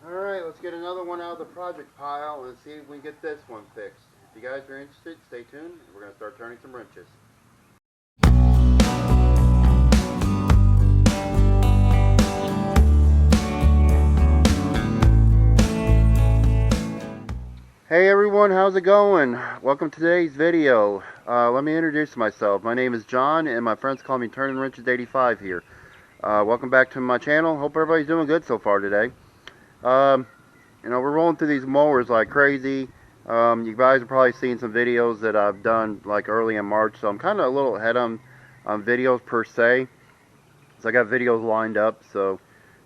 Alright, let's get another one out of the project pile and see if we can get this one fixed. If you guys are interested, stay tuned. We're going to start turning some wrenches. Hey everyone, how's it going? Welcome to today's video. Let me introduce myself. My name is John and my friends call me Turning Wrenches 85 here. Welcome back to my channel. Hope everybody's doing good so far today. You know, we're rolling through these mowers like crazy. You guys have probably seen some videos that I've done like early in March, so I'm kind of a little ahead on videos per se. So I got videos lined up, so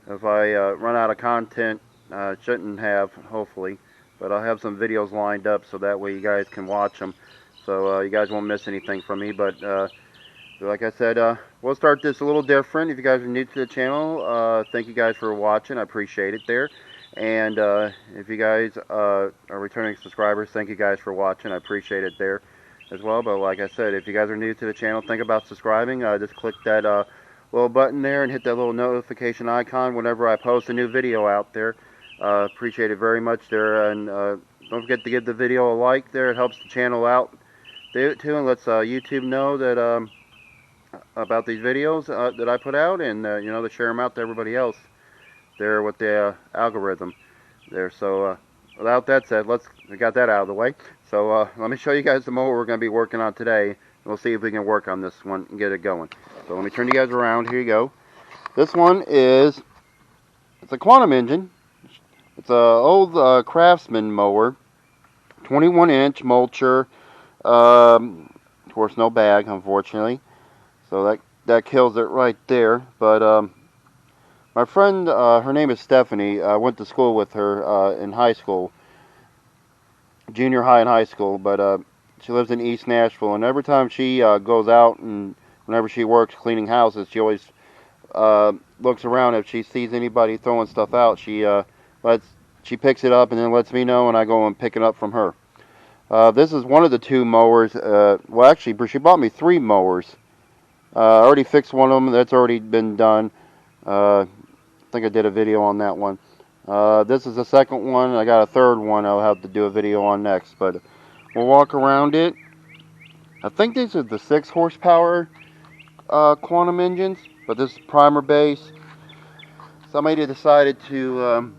if I run out of content, shouldn't have, hopefully. But I'll have some videos lined up so that way you guys can watch them. So you guys won't miss anything from me. But like I said, we'll start this a little different. If you guys are new to the channel, thank you guys for watching. I appreciate it there. And if you guys are returning subscribers, thank you guys for watching. I appreciate it there as well. But like I said, if you guys are new to the channel, think about subscribing. Just click that little button there and hit that little notification icon whenever I post a new video out there. Appreciate it very much there, and don't forget to give the video a like there. It helps the channel out too, and lets YouTube know that about these videos that I put out, and you know, to share them out to everybody else there with the algorithm there. So without that said, we got that out of the way. So let me show you guys the mower we're going to be working on today, and we'll see if we can work on this one and get it going. So let me turn you guys around. Here you go. This one it's a quantum engine. It's an old craftsman mower, 21-inch mulcher. Of course, no bag, unfortunately. So that kills it right there. But my friend, her name is Stephanie. I went to school with her in high school, junior high and high school. But she lives in East Nashville, and every time she goes out and whenever she works cleaning houses, she always looks around. If she sees anybody throwing stuff out, she picks it up and then lets me know, and I go and pick it up from her. This is one of the two mowers. Well, actually, she bought me 3 mowers. I already fixed one of them. That's already been done. I think I did a video on that one. This is the second one. I got a third one I'll have to do a video on next. But we'll walk around it. I think these are the 6 horsepower quantum engines, but this is primer base. Somebody decided to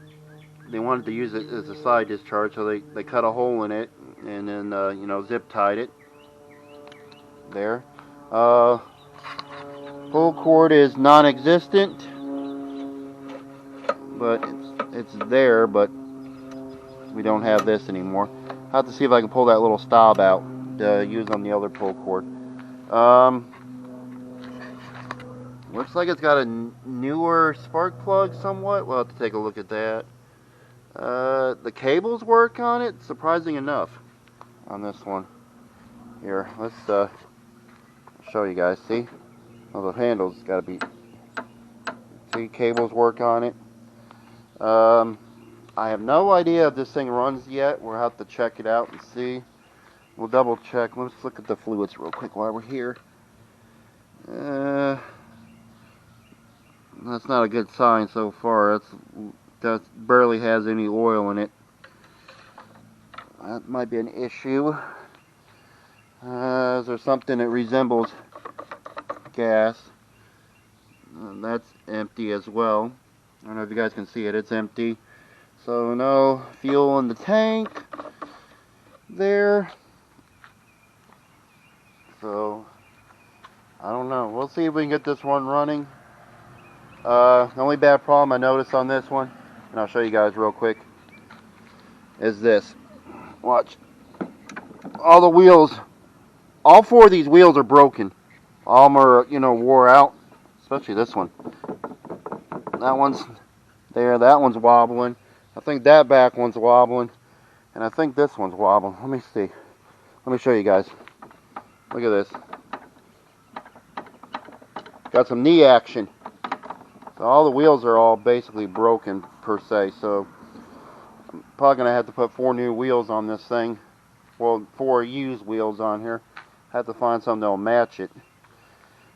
they wanted to use it as a side discharge, so they cut a hole in it and then you know, zip tied it there. Pull cord is non-existent, but it's there, but we don't have this anymore. I have to see if I can pull that little stop out to use on the other pull cord. Looks like it's got a newer spark plug somewhat. We'll have to take a look at that. The cables work on it, surprising enough, on this one. Here, let's show you guys. See? Well, the handle's got to be... See, cables work on it. I have no idea if this thing runs yet. We'll have to check it out and see. We'll double check. Let's look at the fluids real quick while we're here. That's not a good sign so far. That barely has any oil in it. That might be an issue. Is there something that resembles gas? That's empty as well. I don't know if you guys can see it. It's empty. So no fuel in the tank there. So I don't know. We'll see if we can get this one running. The only bad problem I noticed on this one, and I'll show you guys real quick, is this. Watch. All the wheels, all 4 of these wheels are broken. All of them are, you know, wore out, especially this one. That one's there, that one's wobbling. I think that back one's wobbling, and I think this one's wobbling. Let me see. Let me show you guys. Look at this. Got some knee action. So all the wheels are all basically broken per se, so I'm probably going to have to put 4 new wheels on this thing. Well, 4 used wheels on here. Have to find something that'll match it.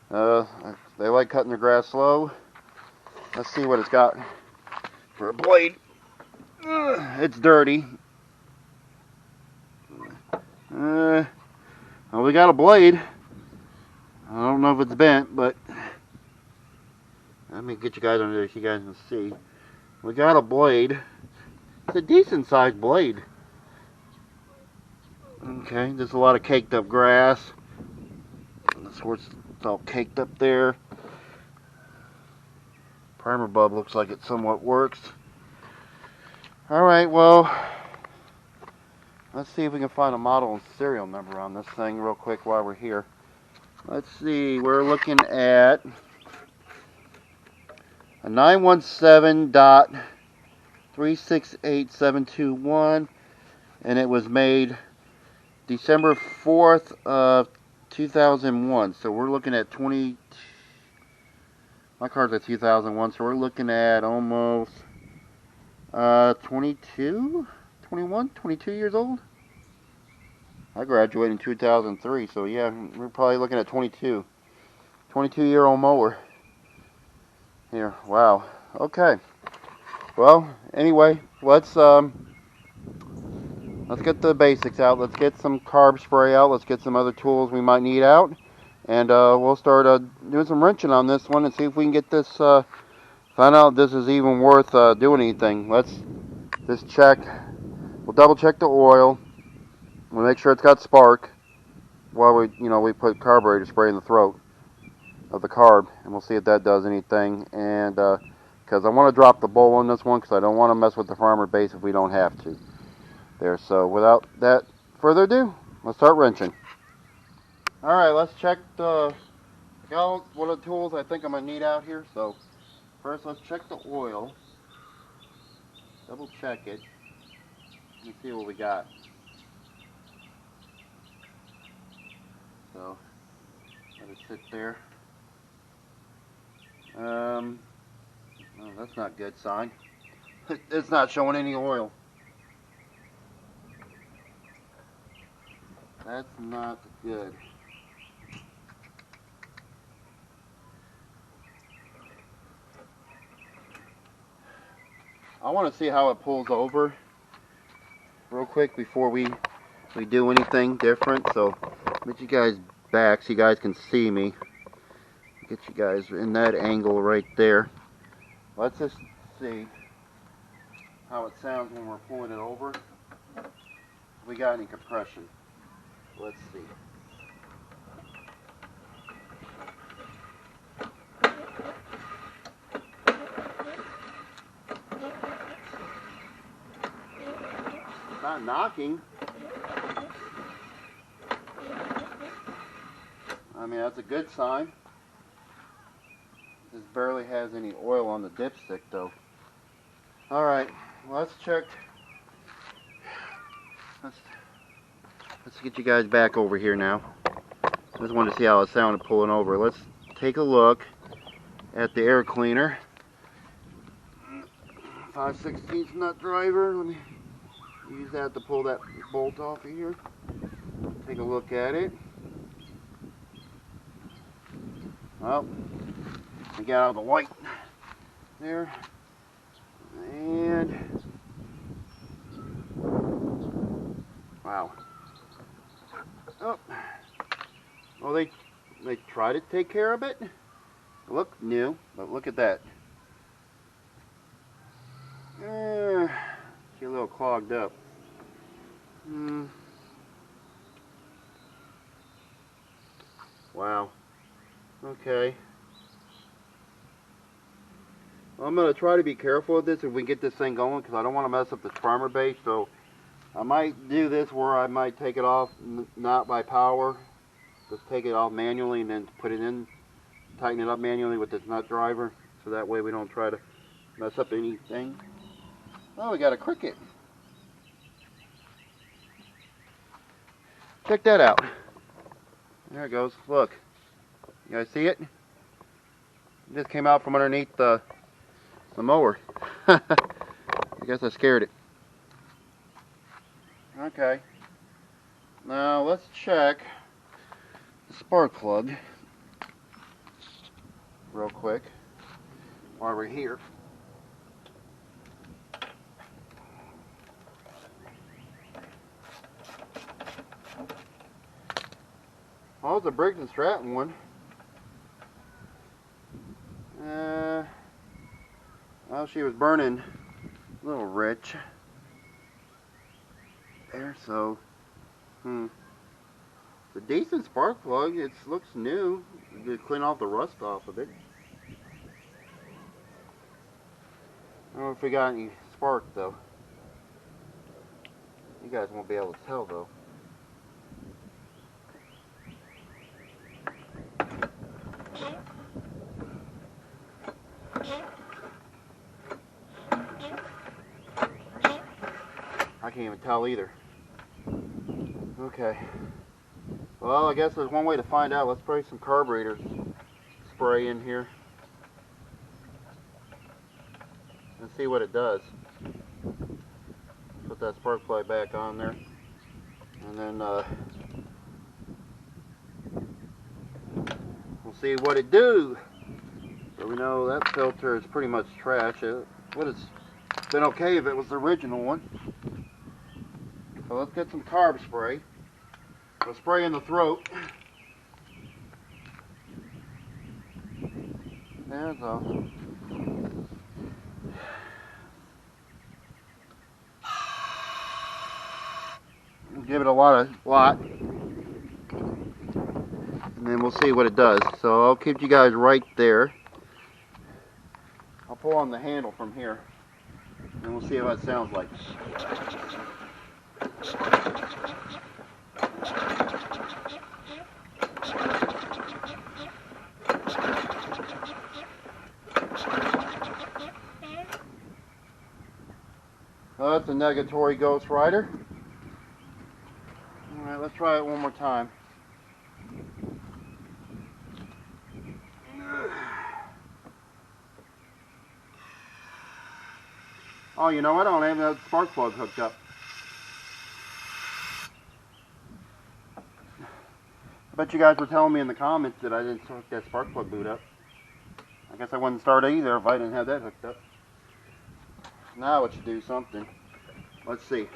They like cutting their grass slow. Let's see what it's got for a blade. It's dirty. Well, we got a blade. I don't know if it's bent, but let me get you guys under there so you guys can see. We got a blade. It's a decent sized blade. Okay, there's a lot of caked up grass. That's where it's all caked up there. Primer bulb looks like it somewhat works. Alright, well, let's see if we can find a model and serial number on this thing real quick while we're here. Let's see, we're looking at a 917.368721, and it was made December 4th of 2001. So we're looking at my car's a 2001, so we're looking at almost 22, 21, 22 years old. I graduated in 2003, so yeah, we're probably looking at 22-year-old mower here. Wow. Okay. Well, anyway, let's get the basics out. Let's get some carb spray out. Let's get some other tools we might need out, and we'll start doing some wrenching on this one and see if we can get this. Find out if this is even worth doing anything. Let's just check. We'll double check the oil. We'll make sure it's got spark while we put carburetor spray in the throat of the carb, and we'll see if that does anything. And because I want to drop the bowl on this one, because I don't want to mess with the farmer base if we don't have to. There. So without that further ado, let's start wrenching. All right, let's check what are the tools I think I'm gonna need out here. So first, let's check the oil. Double check it. Let me see what we got. So let it sit there. Oh, that's not a good sign. It's not showing any oil. That's not good. I want to see how it pulls over real quick before we do anything different. So get you guys back so you guys can see me. Get you guys in that angle right there. Let's just see how it sounds when we're pulling it over. If we got any compression. Let's see. Not knocking. I mean, that's a good sign. This barely has any oil on the dipstick though. Alright, let's check. Let's get you guys back over here now. I just wanted to see how it sounded pulling over. Let's take a look at the air cleaner. 5/16 nut driver. Let me use that to pull that bolt off of here. Take a look at it. Well, we got out the white there. And wow. Oh. Well, they try to take care of it. Look new, but look at that. Get a little clogged up. Wow. Okay. Well, I'm going to try to be careful with this if we get this thing going, because I don't want to mess up the primer base. So I might do this where I might take it off, not by power. Just take it off manually and then put it in, tighten it up manually with this nut driver. So that way we don't try to mess up anything. Oh, we got a cricket. Check that out. There it goes. Look. You guys see it? It just came out from underneath the mower. I guess I scared it. Okay. Now let's check the spark plug real quick while we're here. Oh, it's a Briggs & Stratton one. Well, she was burning a little rich there, so it's a decent spark plug. It looks new. You could clean off the rust off of it. I don't know if we got any spark though. You guys won't be able to tell though. I can't even tell either. Okay. Well, I guess there's one way to find out. Let's spray some carburetor spray in here and see what it does. Put that spark plug back on there, and then we'll see what it do. So we know that filter is pretty much trash. It would have been okay if it was the original one. So let's get some carb spray. We'll spray in the throat. There's all. Give it a lot, and then we'll see what it does. So I'll keep you guys right there. I'll pull on the handle from here, and we'll see what it sounds like. Oh, that's a negatory Ghost Rider. Alright, let's try it one more time. Oh, you know what? I don't even have the spark plug hooked up. I bet you guys were telling me in the comments that I didn't hook that spark plug boot up. I guess I wouldn't start either if I didn't have that hooked up. Now it should do something. Let's see.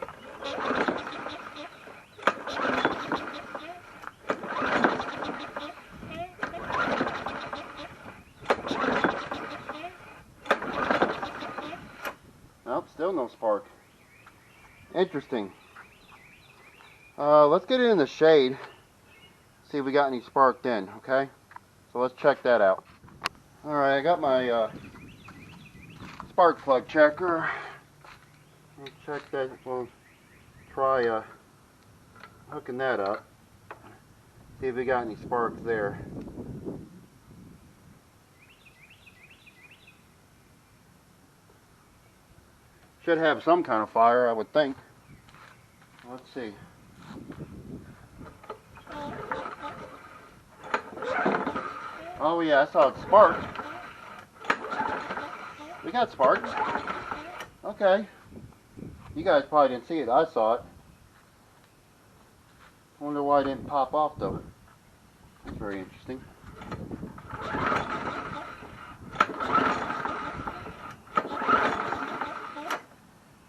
Nope, still no spark. Interesting. Let's get it in the shade. See if we got any spark then, okay? So let's check that out. Alright, I got my spark plug checker. Let's check that. We'll try hooking that up. See if we got any sparks there. Should have some kind of fire, I would think. Let's see. Oh yeah, I saw it spark. We got sparks. Okay. You guys probably didn't see it. I saw it. Wonder why it didn't pop off though. That's very interesting.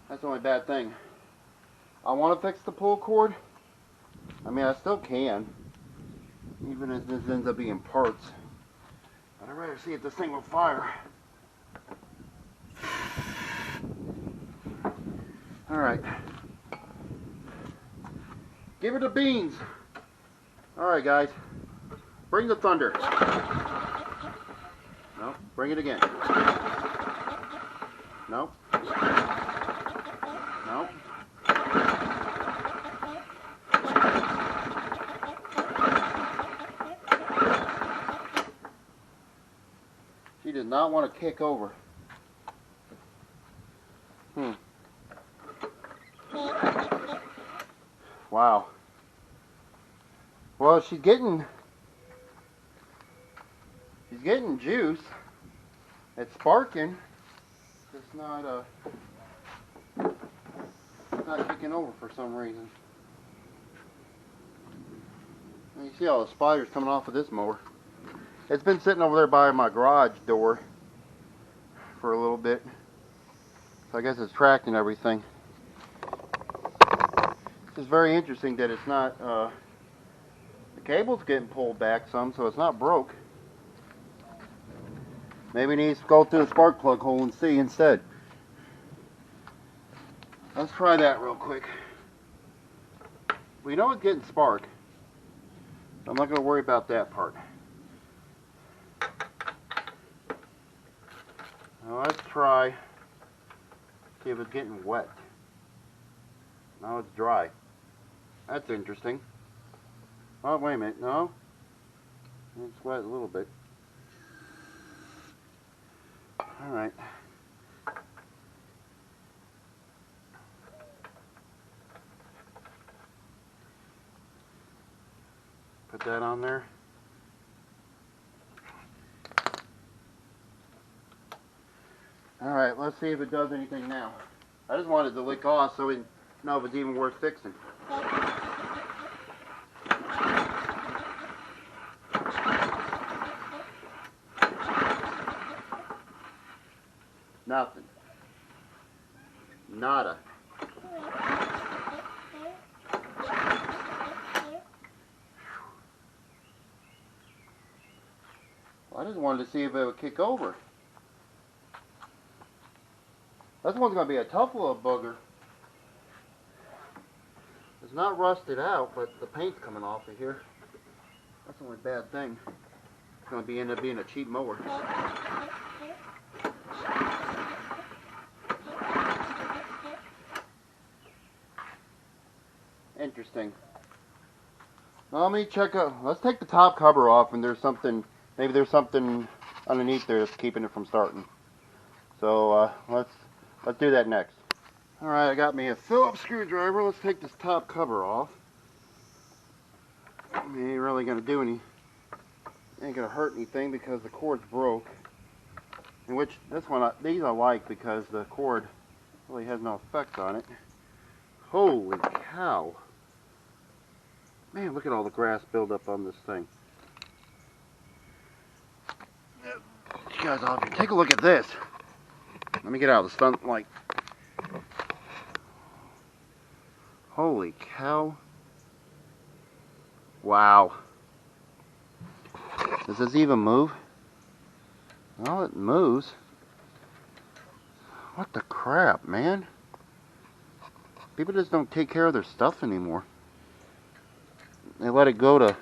That's the only bad thing. I want to fix the pull cord. I mean, I still can, even if this ends up being parts. But I'd rather see if this thing will fire. Alright. Give it the beans. Alright, guys. Bring the thunder. No, bring it again. No. No. She did not want to kick over. Wow. Well, she's getting juice. It's sparking. It's not kicking over for some reason. And you see all the spiders coming off of this mower. It's been sitting over there by my garage door for a little bit. So I guess it's tracking everything. It's very interesting that it's not cable's getting pulled back some, so it's not broke. Maybe it needs to go through the spark plug hole and see instead. Let's try that real quick. We know it's getting spark. I'm not going to worry about that part. Now let's try, see if it's getting wet. Now it's dry. That's interesting. Oh, wait a minute. No. It's wet a little bit. Alright. Put that on there. Alright, let's see if it does anything now. I just wanted to lick off so we know if it's even worth fixing. Nothing. Nada. Well, I just wanted to see if it would kick over. This one's going to be a tough little booger. It's not rusted out, but the paint's coming off of here. That's the only bad thing. It's going to end up being a cheap mower. Interesting. Now let me check out. Let's take the top cover off, and there's something. Maybe there's something underneath there that's keeping it from starting. So let's do that next. All right, I got me a Phillips screwdriver. Let's take this top cover off. Ain't really gonna do any. Ain't gonna hurt anything because the cord's broke. In which this one, these I like because the cord really has no effect on it. Holy cow! Man, look at all the grass buildup on this thing. You guys off here. Take a look at this. Let me get out of the sunlight. Holy cow. Wow. Does this even move? Well, it moves. What the crap, man? People just don't take care of their stuff anymore. They let it go to...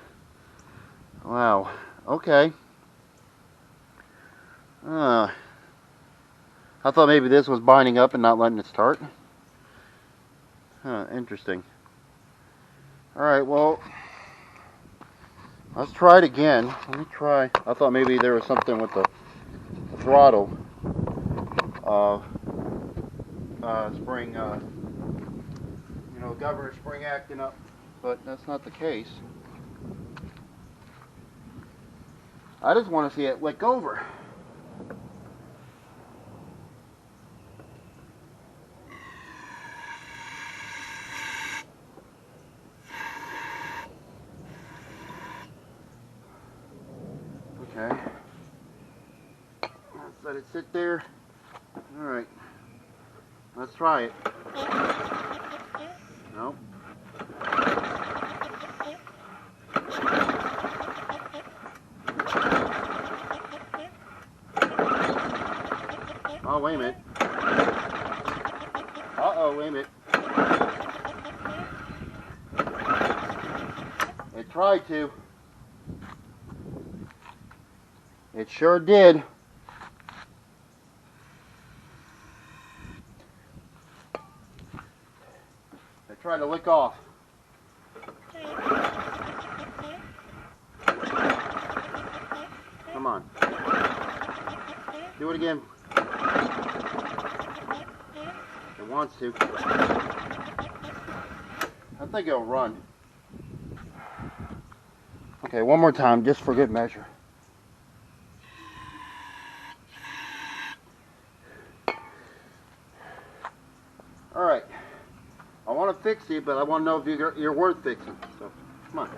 Wow. Okay. I thought maybe this was binding up and not letting it start. Huh, interesting. Alright, well, let's try it again. Let me try. I thought maybe there was something with the throttle spring, you know, governor spring acting up, but that's not the case. I just want to see it lick over. Okay. Let's let it sit there. Alright. Let's try it. Nope. Oh, wait a minute. Uh-oh, wait a minute. It tried to. It sure did. It tried to lick off. Come on. Do it again. It wants to. I think it'll run. Okay, one more time, just for good measure. Alright, I want to fix it, but I want to know if you're worth fixing. So, come on.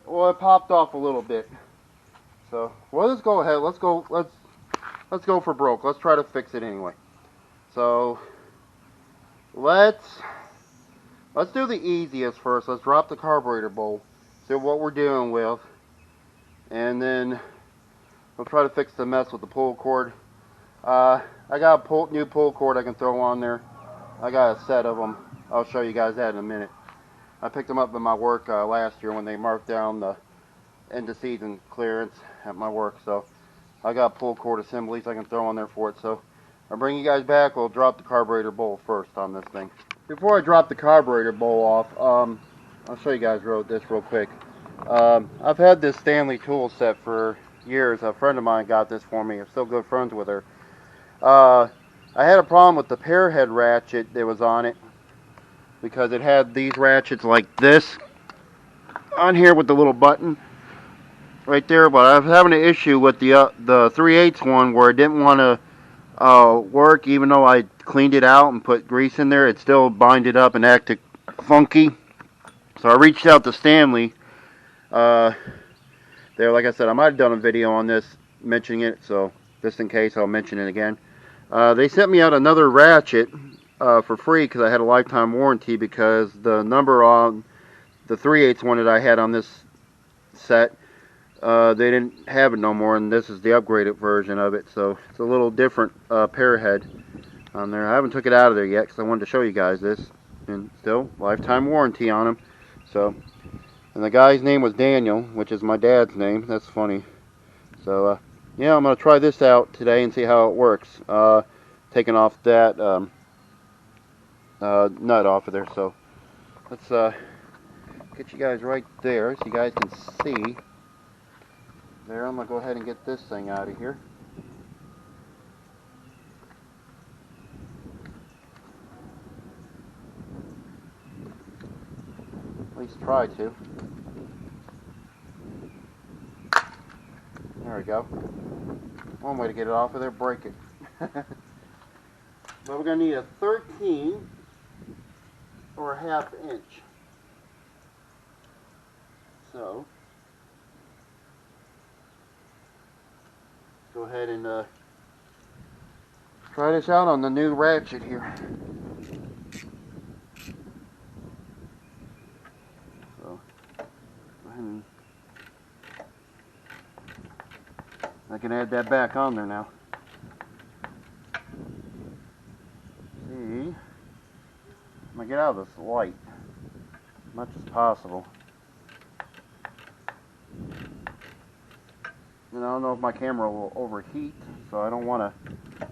Well, it popped off a little bit. So, well, let's go ahead. Let's go for broke. Let's try to fix it anyway. So, let's do the easiest first. Let's drop the carburetor bowl, see what we're dealing with, and then we'll try to fix the mess with the pull cord. I got a new pull cord I can throw on there. I got a set of them. I'll show you guys that in a minute. I picked them up in my work last year when they marked down the end of season clearance at my work. So I got pull cord assemblies I can throw on there for it. So I'll bring you guys back. We'll drop the carburetor bowl first on this thing. Before I drop the carburetor bowl off, I'll show you guys this real quick. I've had this Stanley tool set for years. A friend of mine got this for me. I'm still good friends with her. I had a problem with the pair head ratchet that was on it, because it had these ratchets like this on here with the little button right there, but I was having an issue with the 3/8 one where it didn't want to work. Even though I cleaned it out and put grease in there, it still binded up and acted funky. So I reached out to Stanley. There, like I said, I might have done a video on this mentioning it, so just in case, I'll mention it again. They sent me out another ratchet for free because I had a lifetime warranty, because the number on the 3/8 one that I had on this set, they didn't have it no more, and this is the upgraded version of it, so it's a little different pair head on there. I haven't took it out of there yet because I wanted to show you guys this, and still lifetime warranty on them. So, and the guy's name was Daniel, which is my dad's name. That's funny. So yeah, I'm gonna try this out today and see how it works. Taking off that nut off of there. So let's get you guys right there so you guys can see. There, I'm gonna go ahead and get this thing out of here. At least try to. There we go. One way to get it off of there, break it. But we're going to need a 13 or a 1/2 inch. So, go ahead and try this out on the new ratchet here. So, go ahead and I can add that back on there now. See, I'm gonna get out of this light as much as possible. And I don't know if my camera will overheat, so I don't want to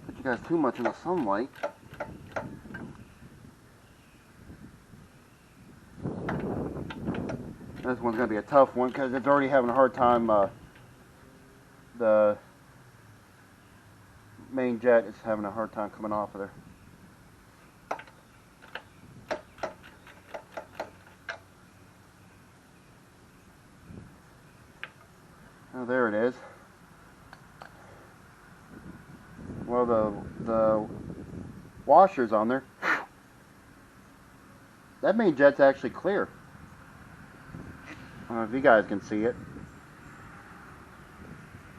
put you guys too much in the sunlight. This one's gonna be a tough one because it's already having a hard time. The main jet is having a hard time coming off of there. Oh, there it is. Well, the washer's on there. That main jet's actually clear. I don't know if you guys can see it.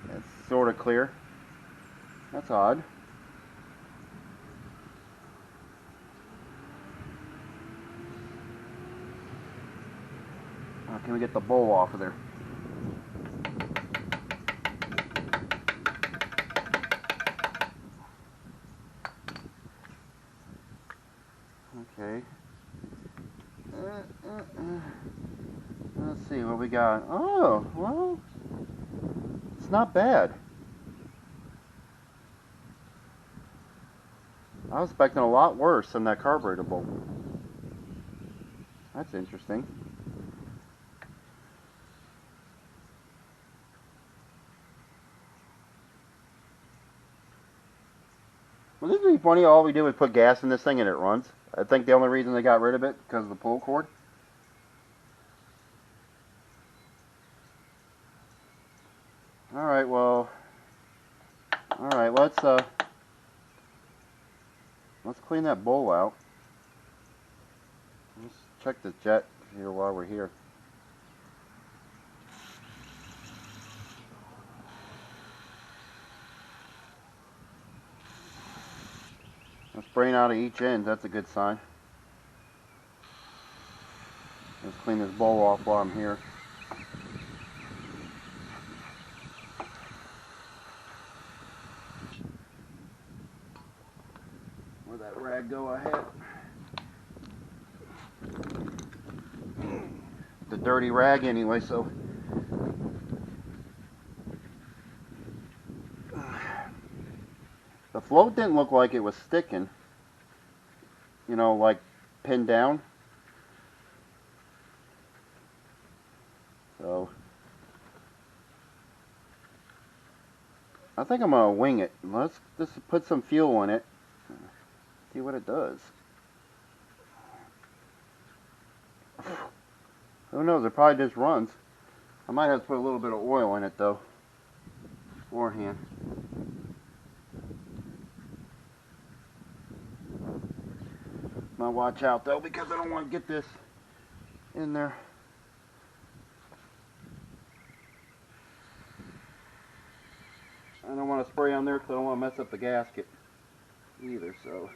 It's sort of clear. That's odd. How can we get the bowl off of there? Okay. Let's see what we got. Oh, well, it's not bad. I was expecting a lot worse than that carburetor bowl. That's interesting. Well, this would be funny. All we do is put gas in this thing and it runs. I think the only reason they got rid of it because of the pull cord. All right, well, all right. Let's clean that bowl out. Let's check the jet here while we're here. It's spraying out of each end. That's a good sign. Let's clean this bowl off while I'm here. Where'd that rag go I had? The dirty rag anyway, so the float didn't look like it was sticking, you know, like pinned down. So I think I'm gonna wing it. Let's just put some fuel in it, see what it does. Who knows, it probably just runs. I might have to put a little bit of oil in it though beforehand. Now watch out though, because I don't want to get this in there. I don't want to spray on there because I don't want to mess up the gasket either, so.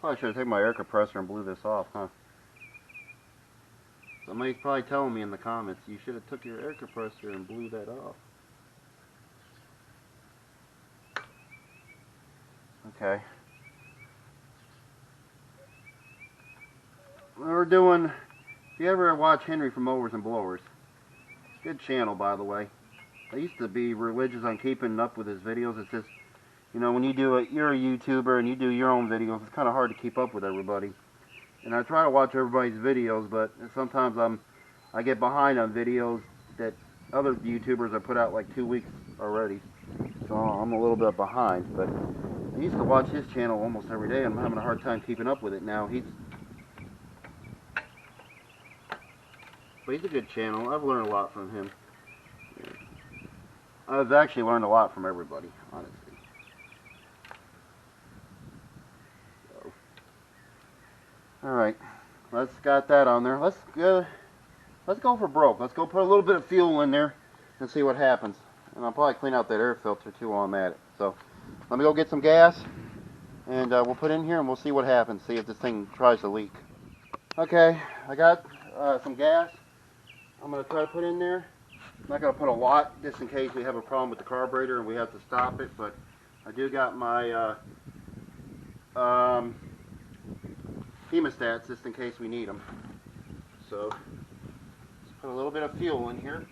Probably should have taken my air compressor and blew this off, huh? Somebody's probably telling me in the comments, you should have took your air compressor and blew that off. Okay. We're doing, if you ever watch Henry from Mowers and Blowers, good channel by the way. I used to be religious on keeping up with his videos. It's just, you know, when you do it, you're a YouTuber and you do your own videos, it's kind of hard to keep up with everybody. And I try to watch everybody's videos, but sometimes I get behind on videos that other YouTubers have put out like 2 weeks already. So I'm a little bit behind, but I used to watch his channel almost every day. I'm having a hard time keeping up with it now. But he's a good channel. I've learned a lot from him. I've actually learned a lot from everybody, honestly. Alright, let's got that on there. Let's go for broke. Let's go put a little bit of fuel in there and see what happens. And I'll probably clean out that air filter too while I'm at it. So let me go get some gas and we'll put it in here and we'll see what happens. See if this thing tries to leak. Okay, I got some gas. I'm going to try to put in there. I'm not going to put a lot just in case we have a problem with the carburetor and we have to stop it. But I do got my hemostats just in case we need them. So let's put a little bit of fuel in here.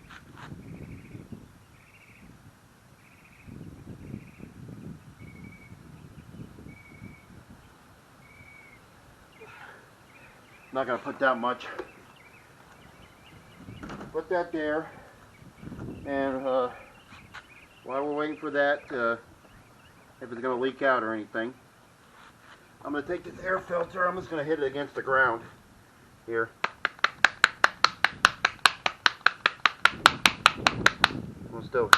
I'm not going to put that much. Put that there. And while we're waiting for that, if it's going to leak out or anything, I'm going to take this air filter, I'm just going to hit it against the ground here. We'll still.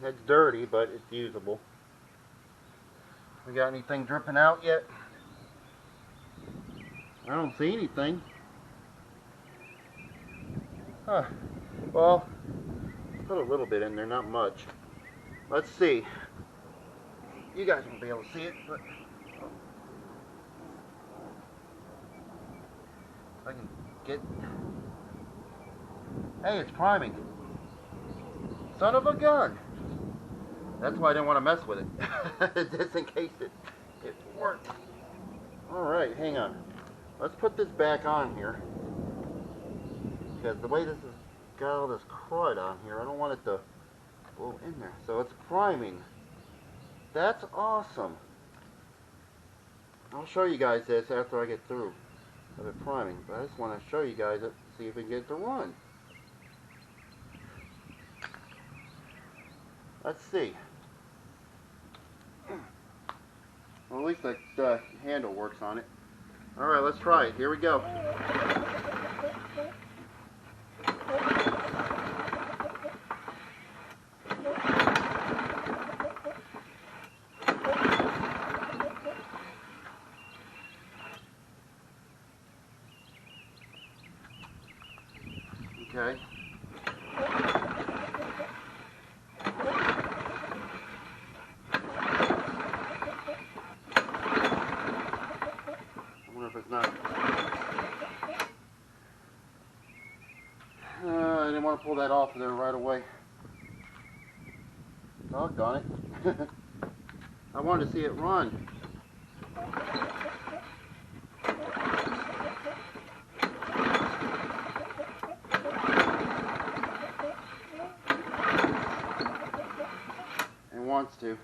It's dirty, but it's usable. We got anything dripping out yet? I don't see anything. Huh. Well, put a little bit in there, not much. Let's see. You guys won't be able to see it, but I can get. Hey, it's priming. Son of a gun. That's why I didn't want to mess with it. Just in case it worked. Alright, hang on. Let's put this back on here. Because the way this has got all this crud on here, I don't want it to go in there. So it's priming. That's awesome. I'll show you guys this after I get through of it priming. But I just want to show you guys it, see if we can get it to run. Let's see. Well, at least the handle works on it. Alright, let's try it. Here we go. Okay. I wonder if it's not. I didn't want to pull that off there right away. Doggone it. I wanted to see it run. It wants to.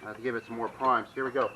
I have to give it some more primes. Here we go.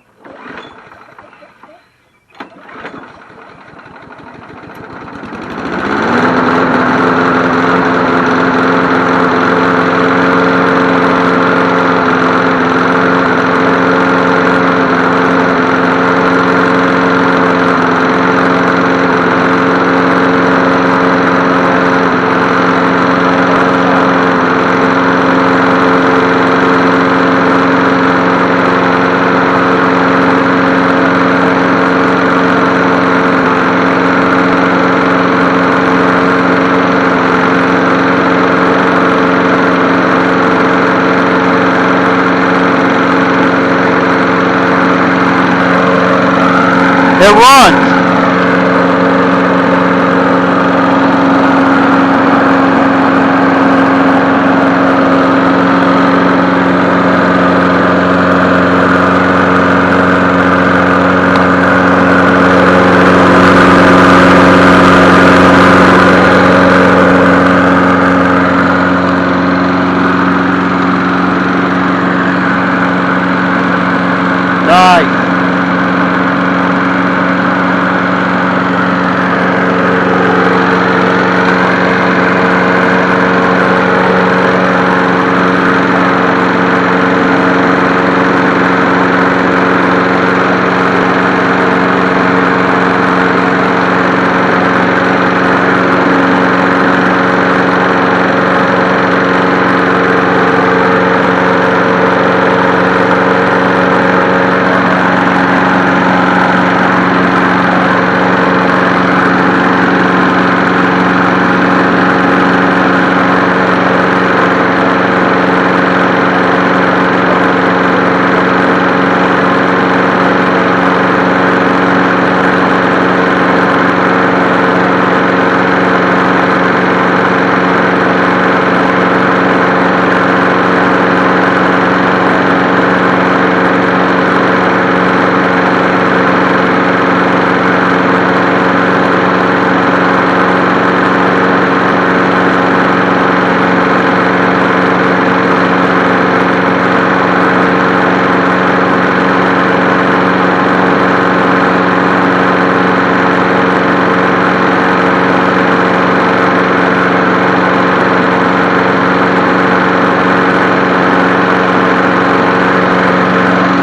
It runs. Nice.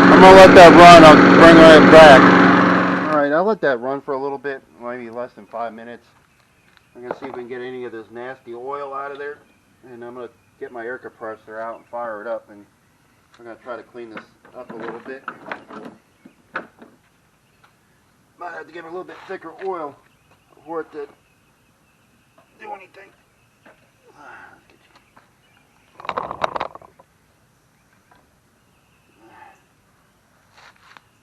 I'm going to let that run. I'll bring it back. Alright, I'll let that run for a little bit, maybe less than 5 minutes. I'm going to see if we can get any of this nasty oil out of there. And I'm going to get my air compressor out and fire it up. And I'm going to try to clean this up a little bit. Might have to give it a little bit thicker oil for it to do anything.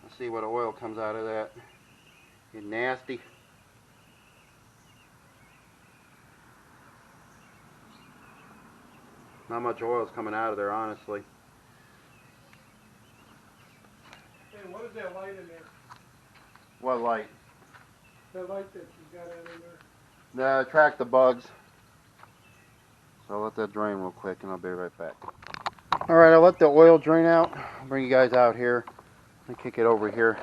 Let's see what oil comes out of that. It's nasty. Not much oil is coming out of there, honestly. Hey, what is that light in there? What light? That light that you got in there. Attract the bugs. So I'll let that drain real quick and I'll be right back. Alright, I'll let the oil drain out. I'll bring you guys out here. Let me kick it over here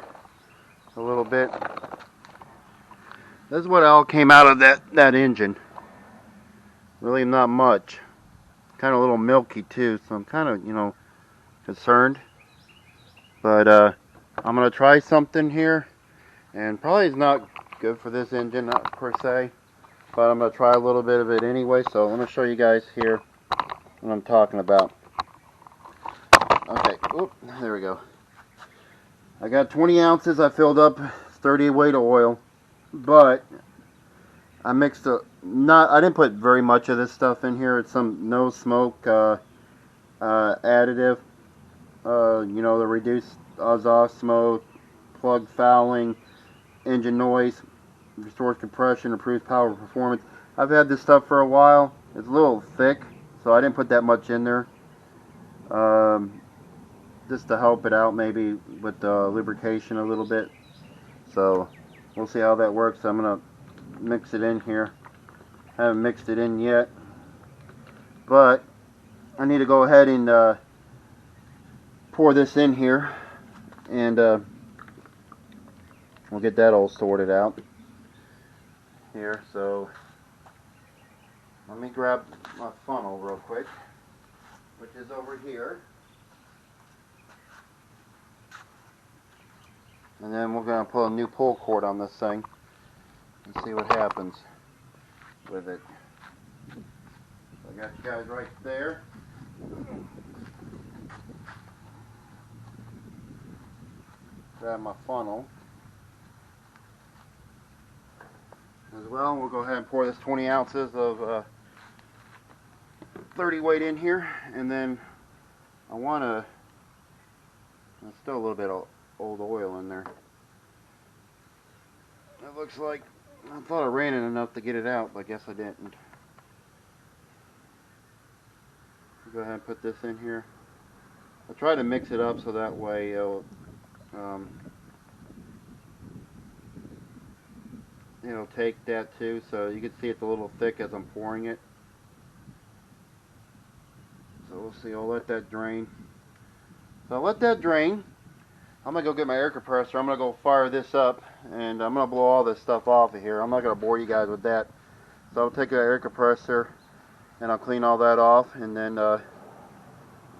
a little bit. This is what all came out of that engine. Really not much. Kind of a little milky too, so I'm kind of, you know, concerned. But I'm gonna try something here, and probably it's not good for this engine, not per se, but I'm gonna try a little bit of it anyway. So let me show you guys here what I'm talking about. Okay, oop, there we go. I got 20 ounces. I filled up 30 weight of oil, but I mixed I didn't put very much of this stuff in here. It's some no smoke additive. You know, the reduced exhaust smoke, plug fouling, engine noise, restores compression, improves power performance. I've had this stuff for a while. It's a little thick, so I didn't put that much in there. Just to help it out, maybe with the lubrication a little bit. So we'll see how that works. I'm gonna mix it in here. I haven't mixed it in yet, but I need to go ahead and pour this in here, and we'll get that all sorted out here. So let me grab my funnel real quick, which is over here, and then we're going to put a new pull cord on this thing and see what happens with it. I got you guys right there. Grab my funnel as well. We'll go ahead and pour this 20 ounces of 30 weight in here, and then I want to, there's still a little bit of old oil in there. It looks like, I thought I ran it enough to get it out, but I guess I didn't. Go ahead and put this in here. I'll try to mix it up so that way it'll take that too, so you can see it's a little thick as I'm pouring it. So we'll see. I'll let that drain. So I'll let that drain. I'm gonna go get my air compressor. I'm gonna go fire this up, and I'm gonna blow all this stuff off of here. I'm not gonna bore you guys with that. So I'll take the air compressor and I'll clean all that off, and then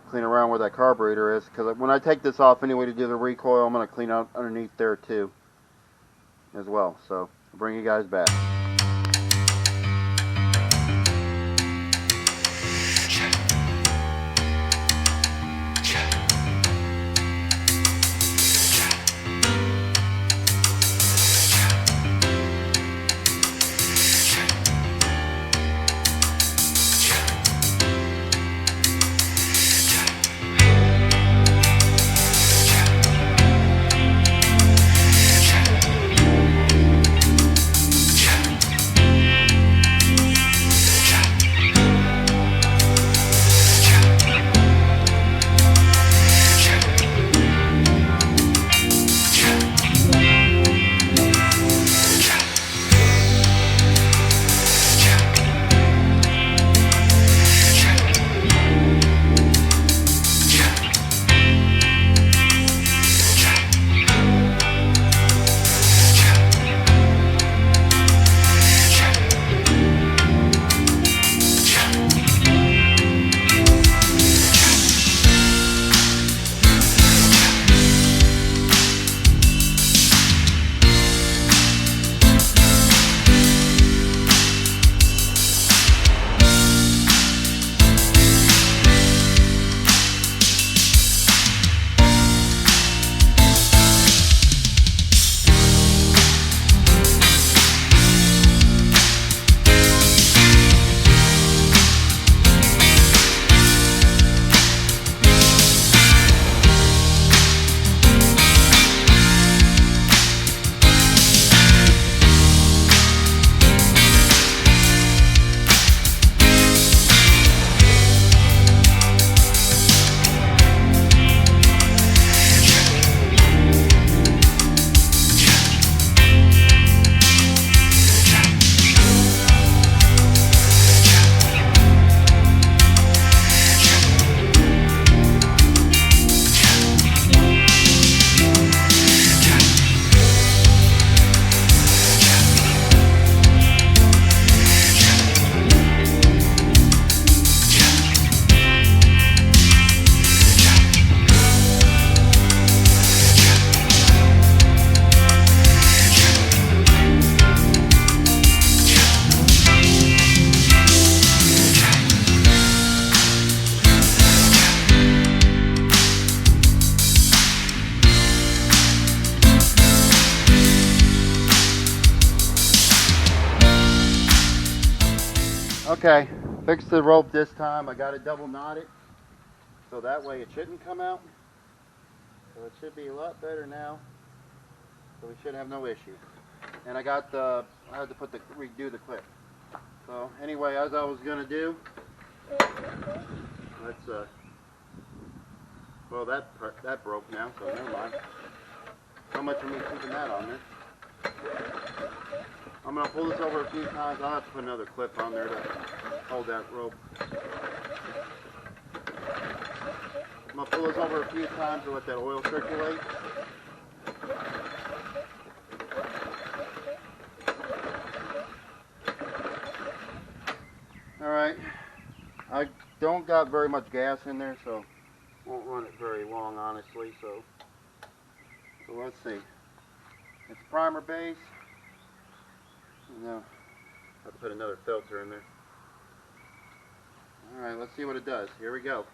clean around where that carburetor is, because when I take this off anyway to do the recoil, I'm going to clean out underneath there too as well. So I'll bring you guys back. Okay, fixed the rope this time. I got it double knotted, so that way it shouldn't come out. So it should be a lot better now. So we should have no issues. And I had to redo the clip. So anyway, as I was gonna do, let's well, that broke now, so never mind. So much for me keeping that on there. I'm gonna pull this over a few times. I'll have to put another clip on there to hold that rope. I'm gonna pull this over a few times to let that oil circulate. Alright, I don't got very much gas in there, so won't run it very long, honestly. So let's see. It's primer base. No, I have to put another filter in there. Alright, let's see what it does. Here we go.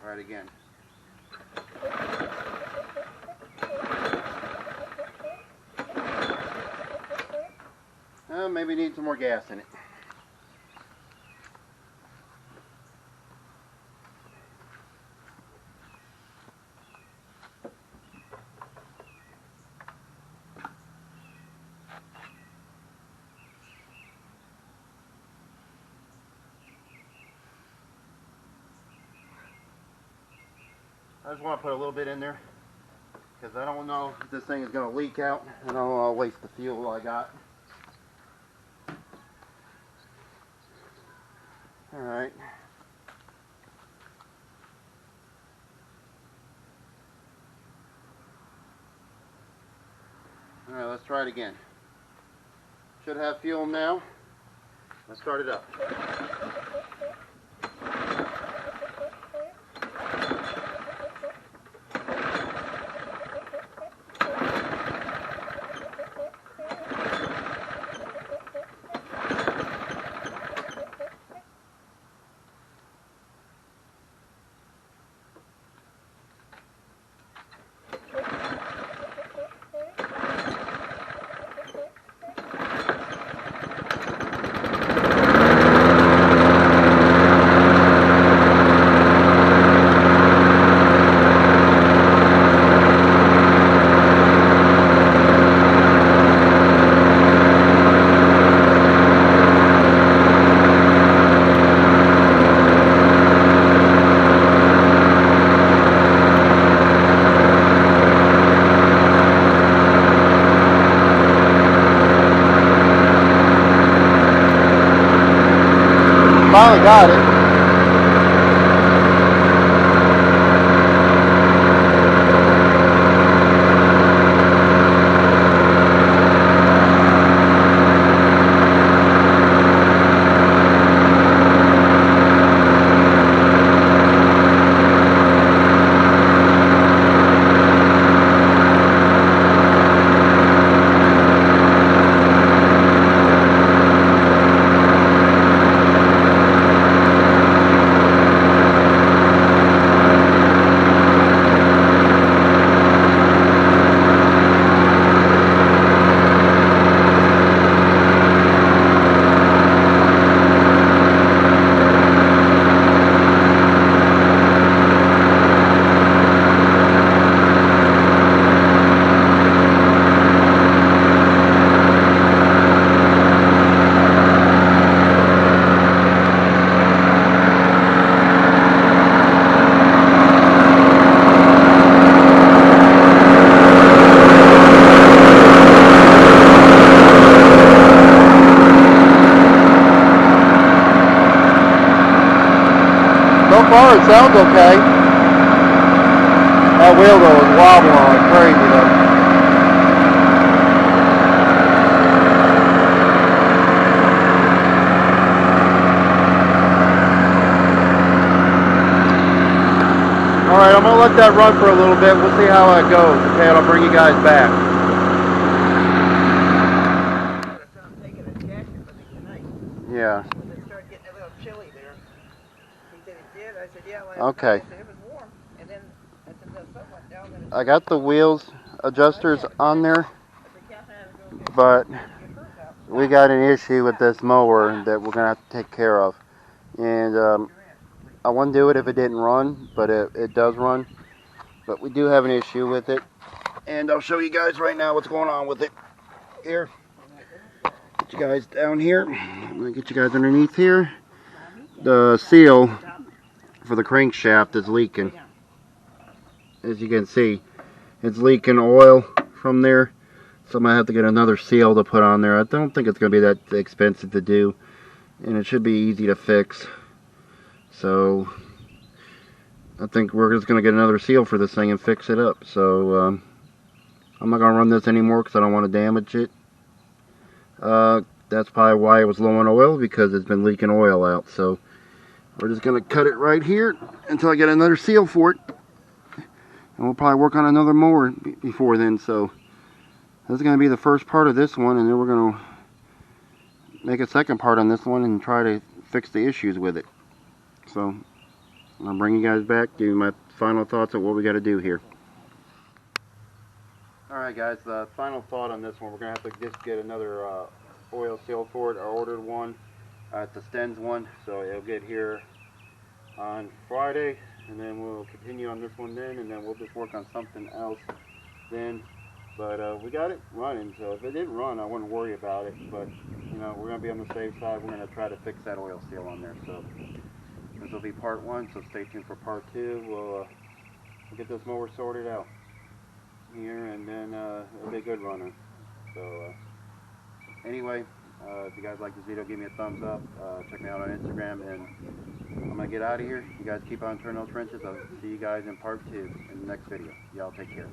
Alright, again. Maybe need some more gas in it. I just want to put a little bit in there because I don't know if this thing is going to leak out and I don't want to waste the fuel I got. Alright. Alright, let's try it again. Should have fuel now. Let's start it up. Finally got it. So far it sounds okay. That wheel though is wobbling like crazy though. Alright, I'm going to let that run for a little bit. We'll see how it goes. Okay, and I'll bring you guys back. said it did. I said, yeah, last Okay. night. I said, it was warm. And then I said, the sun went down. Then I got the wheels adjusters on there, I said, Catherine had to go but get hers out. we got an issue with this mower that we're gonna have to take care of. And I wouldn't do it if it didn't run, but it does run. But we do have an issue with it, and I'll show you guys right now what's going on with it. Here, get you guys down here. I'm gonna get you guys underneath here. The seal for the crankshaft is leaking. As you can see, it's leaking oil from there. So I'm gonna have to get another seal to put on there. I don't think it's gonna be that expensive to do, and it should be easy to fix. So I think we're just going to get another seal for this thing and fix it up. So I'm not going to run this anymore because I don't want to damage it. That's probably why it was low on oil, because it's been leaking oil out. So we're just going to cut it right here until I get another seal for it. And we'll probably work on another mower before then. So this is going to be the first part of this one, and then we're going to make a second part on this one and try to fix the issues with it. So I'll bring you guys back, give you my final thoughts on what we got to do here. Alright guys, the final thought on this one, we're going to have to just get another oil seal for it. I ordered one at the Stanley one, so it'll get here on Friday, and then we'll continue on this one then, and then we'll just work on something else then. But we got it running, so if it didn't run, I wouldn't worry about it. But, you know, we're going to be on the safe side. We're going to try to fix that oil seal on there. So this will be part one, so stay tuned for part two. We'll get this mower sorted out here, and then it'll be a good runner. So anyway, if you guys like this video, give me a thumbs up. Check me out on Instagram, and I'm going to get out of here. You guys keep on turning those wrenches. I'll see you guys in part two in the next video. Y'all take care.